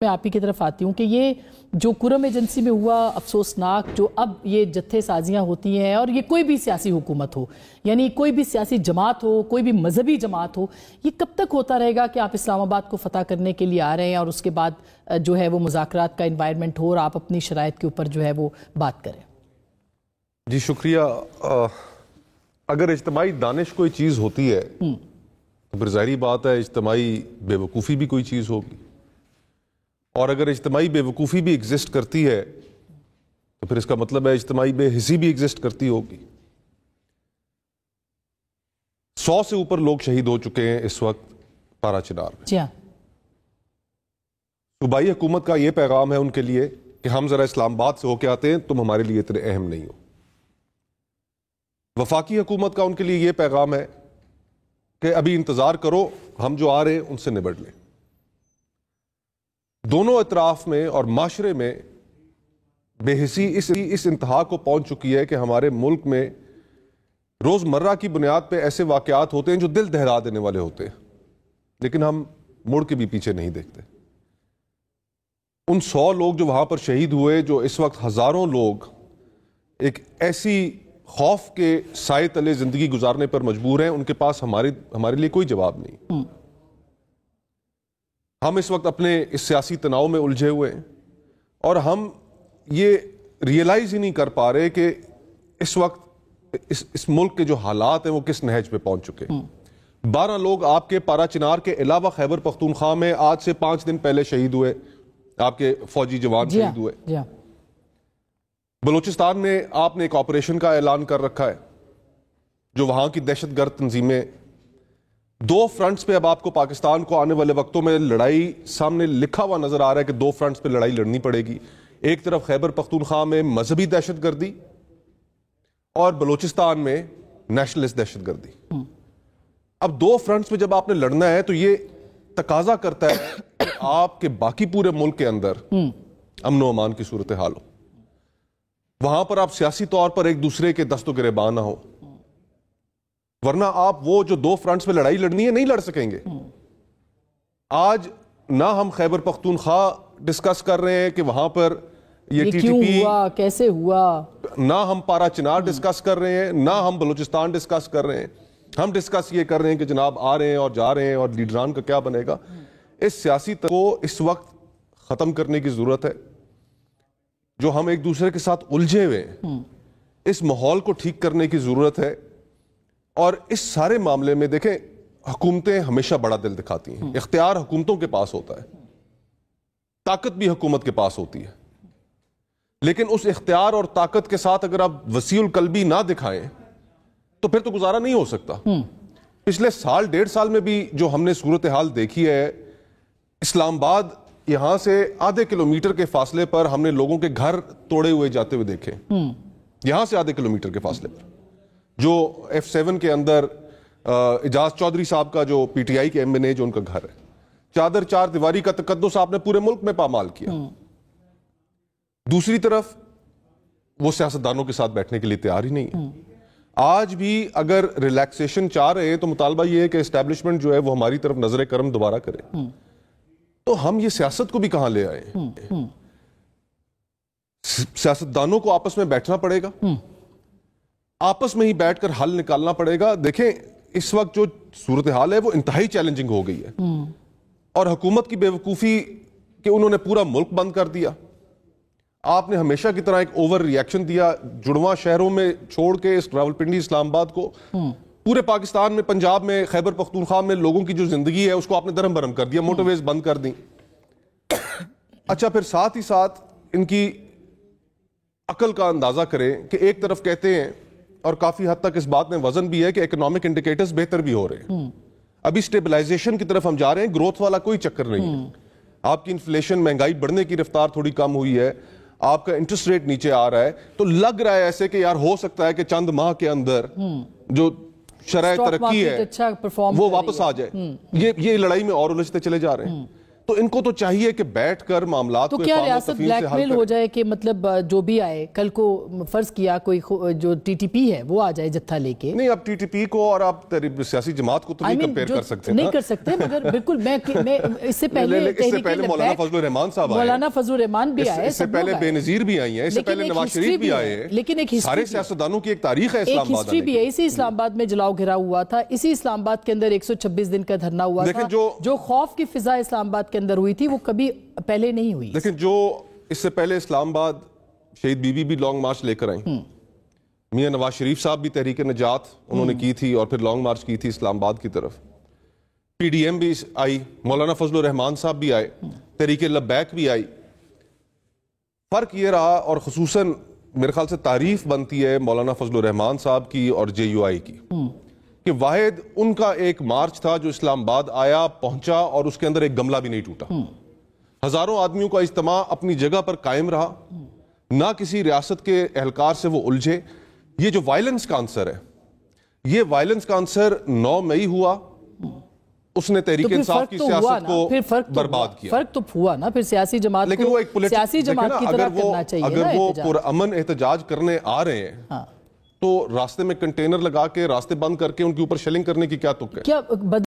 میں آپ ہی کی طرف آتی ہوں کہ یہ جو کرم ایجنسی میں ہوا افسوسناک، جو اب یہ جتھے سازیاں ہوتی ہیں، اور یہ کوئی بھی سیاسی حکومت ہو، یعنی کوئی بھی سیاسی جماعت ہو، کوئی بھی مذہبی جماعت ہو، یہ کب تک ہوتا رہے گا کہ آپ اسلام آباد کو فتح کرنے کے لیے آ رہے ہیں اور اس کے بعد جو ہے وہ مذاکرات کا انوائرمنٹ ہو اور آپ اپنی شرائط کے اوپر جو ہے وہ بات کریں؟ جی شکریہ۔ اگر اجتماعی دانش کوئی چیز ہوتی ہے تو پھر ظاہری بات ہے اجتماعی بے وقوفی بھی کوئی چیز ہوگی، اور اگر اجتماعی بے وقوفی بھی ایگزسٹ کرتی ہے تو پھر اس کا مطلب ہے اجتماعی بے حسی بھی ایگزسٹ کرتی ہوگی۔ 100 سے اوپر لوگ شہید ہو چکے ہیں اس وقت پارا چنار میں۔ جی ہاں، صوبائی حکومت کا یہ پیغام ہے ان کے لیے کہ ہم ذرا اسلام آباد سے ہو کے آتے ہیں، تم ہمارے لیے اتنے اہم نہیں ہو۔ وفاقی حکومت کا ان کے لیے یہ پیغام ہے کہ ابھی انتظار کرو، ہم جو آ رہے ہیں ان سے نبٹ لیں۔ دونوں اطراف میں اور معاشرے میں بے حسی اس انتہا کو پہنچ چکی ہے کہ ہمارے ملک میں روزمرہ کی بنیاد پہ ایسے واقعات ہوتے ہیں جو دل دہلا دینے والے ہوتے ہیں، لیکن ہم مڑ کے بھی پیچھے نہیں دیکھتے۔ ان 100 لوگ جو وہاں پر شہید ہوئے، جو اس وقت ہزاروں لوگ ایک ایسی خوف کے سائے تلے زندگی گزارنے پر مجبور ہیں، ان کے پاس ہمارے لیے کوئی جواب نہیں۔ ہم اس وقت اپنے اس سیاسی تناؤ میں الجھے ہوئے ہیں اور ہم یہ ریئلائز ہی نہیں کر پا رہے کہ اس وقت اس ملک کے جو حالات ہیں وہ کس نہج پہ پہنچ چکے ہیں۔ 12 لوگ آپ کے پارا چنار کے علاوہ خیبر پختونخوا میں آج سے 5 دن پہلے شہید ہوئے، آپ کے فوجی جوان شہید ہوئے۔ بلوچستان میں آپ نے ایک آپریشن کا اعلان کر رکھا ہے جو وہاں کی دہشت گرد تنظیمیں 2 فرنٹس پہ، اب آپ کو پاکستان کو آنے والے وقتوں میں لڑائی سامنے لکھا ہوا نظر آ رہا ہے کہ 2 فرنٹس پہ لڑائی لڑنی پڑے گی۔ ایک طرف خیبر پختونخوا میں مذہبی دہشت گردی اور بلوچستان میں نیشنلسٹ دہشت گردی۔ اب 2 فرنٹس پہ جب آپ نے لڑنا ہے تو یہ تقاضا کرتا ہے کہ آپ کے باقی پورے ملک کے اندر امن و امان کی صورتحال ہو، وہاں پر آپ سیاسی طور پر ایک دوسرے کے دست و گریباں نہ ہو، ورنہ آپ وہ جو 2 فرنٹس پہ لڑائی لڑنی ہے نہیں لڑ سکیں گے۔ آج نہ ہم خیبر پختونخوا ڈسکس کر رہے ہیں کہ وہاں پر یہ ٹی ٹی پی ہوا، کیسے ہوا، نہ ہم پارا چنار ڈسکس کر رہے ہیں، نہ ہم بلوچستان ڈسکس کر رہے ہیں۔ ہم ڈسکس یہ کر رہے ہیں کہ جناب آ رہے ہیں اور جا رہے ہیں اور لیڈران کا کیا بنے گا۔ اس سیاسی کو اس وقت ختم کرنے کی ضرورت ہے، جو ہم ایک دوسرے کے ساتھ الجھے ہوئے ہیں، اس ماحول کو ٹھیک کرنے کی ضرورت ہے۔ اور اس سارے معاملے میں دیکھیں، حکومتیں ہمیشہ بڑا دل دکھاتی ہیں، اختیار حکومتوں کے پاس ہوتا ہے، طاقت بھی حکومت کے پاس ہوتی ہے، لیکن اس اختیار اور طاقت کے ساتھ اگر آپ وسیع القلبی نہ دکھائیں تو پھر تو گزارا نہیں ہو سکتا۔ پچھلے 1.5 سال میں بھی جو ہم نے صورتحال دیکھی ہے، اسلام آباد یہاں سے آدھے کلومیٹر کے فاصلے پر ہم نے لوگوں کے گھر توڑے ہوئے جاتے ہوئے دیکھے، یہاں سے آدھے کلومیٹر کے فاصلے پر، جو F7 کے اندر اجاز چودھری صاحب کا جو پی ٹی آئی کے ایم این اے جو ان کا گھر ہے، چادر 4 دیواری کا تقدس آپ نے پورے ملک میں پامال کیا۔ دوسری طرف وہ سیاستدانوں کے ساتھ بیٹھنے کے لیے تیار ہی نہیں ہے۔ آج بھی اگر ریلیکسیشن چاہ رہے ہیں تو مطالبہ یہ ہے کہ اسٹیبلشمنٹ جو ہے وہ ہماری طرف نظر کرم دوبارہ کرے، تو ہم یہ سیاست کو بھی کہاں لے آئے ہیں؟ سیاستدانوں کو آپس میں بیٹھنا پڑے گا، آپس میں ہی بیٹھ کر حل نکالنا پڑے گا۔ دیکھیں اس وقت جو صورتحال ہے وہ انتہائی چیلنجنگ ہو گئی ہے، اور حکومت کی بے وقوفی کہ انہوں نے پورا ملک بند کر دیا۔ آپ نے ہمیشہ کی طرح ایک اوور ری ایکشن دیا، جڑواں شہروں میں چھوڑ کے اس راولپنڈی اسلام آباد کو، پورے پاکستان میں، پنجاب میں، خیبر پختونخوا میں لوگوں کی جو زندگی ہے اس کو آپ نے درہم برہم کر دیا، موٹر ویز بند کر دیں۔ اچھا پھر ساتھ ہی ساتھ ان کی عقل کا اندازہ کریں کہ ایک طرف کہتے ہیں، اور کافی حد تک اس بات میں وزن بھی ہے، کہ اکنامک انڈیکیٹرز بہتر بھی ہو رہے ہیں، ابھی سٹیبلائزیشن کی طرف ہم جا رہے ہیں، گروتھ والا کوئی چکر نہیں ہے۔ آپ کی انفلیشن، مہنگائی بڑھنے کی رفتار تھوڑی کم ہوئی ہے، آپ کا انٹرسٹ ریٹ نیچے آ رہا ہے، تو لگ رہا ہے ایسے کہ یار ہو سکتا ہے کہ چند ماہ کے اندر جو شرح ترقی ہے وہ واپس آ جائے۔ یہ لڑائی میں اور الجھتے چلے جا رہے ہیں۔ تو تو ان کو تو چاہیے کہ بیٹھ کر معاملات تو کو کیا افہام و ریاست تفہیم سے بلیک حل میل ہو کریں. جائے کہ مطلب جو بھی آئے کل کو فرض کیا کوئی جو ٹی ٹی پی ہے وہ آ جائے جتھا لے کے؟ نہیں، اب ٹی ٹی پی کو اور آپ سیاسی جماعت کو تو نہیں کمپیئر کر سکتے. نہیں کر سکتے، مگر بالکل میں اس سے پہلے مولانا فضل الرحمان صاحب آئے، مولانا فضل الرحمان بھی آئے، اس سے پہلے بے نظیر بھی آئی ہیں، اس سے پہلے نواز شریف بھی آئے ہیں. لیکن ایک سارے سیاستدانوں کی ایک تاریخ ہے اسلام آباد ہسٹری بھی ہے. اسی اسلام آباد میں جلاؤ گھراؤ ہوا تھا، اسی اسلام آباد کے اندر 126 دن کا دھرنا ہوا تھا. جو خوف کی فضا اسلام آباد کے اندر ہوئی تھی وہ کبھی پہلے نہیں ہوئی. لیکن جو اس سے پہلے اسلام آباد شہید بی بی بھی لانگ مارچ لے کر آئیں، میاں نواز شریف صاحب بھی تحریک نجات انہوں نے کی تھی اور پھر لانگ مارچ کی تھی اسلام آباد کی طرف. پی ڈی ایم بھی آئی، مولانا فضل الرحمان صاحب بھی آئے، تحریک لبیک بھی آئی. فرق یہ رہا، اور خصوصاً میرے خیال سے تعریف بنتی ہے مولانا فضل الرحمان صاحب کی اور جے یو آئی کی، کہ واحد ان کا ایک مارچ تھا جو اسلام آباد آیا، پہنچا، اور اس کے اندر ایک گملہ بھی نہیں ٹوٹا. ہزاروں آدمیوں کا اجتماع اپنی جگہ پر قائم رہا، نہ کسی ریاست کے اہلکار سے وہ الجھے. یہ جو وائلنس کا عنصر ہے، یہ وائلنس کا عنصر 9 مئی ہوا، اس نے تحریک انصاف کی سیاست کو برباد کیا. فرق تو ہوا نا پھر سیاسی جماعت لیکن وہ ایک سیاسی جماعت کی طرح کرنا چاہیے. اگر وہ پرامن احتجاج کرنے آ رہے ہیں تو راستے میں کنٹینر لگا کے راستے بند کر کے ان کے اوپر شیلنگ کرنے کی کیا تک ہے؟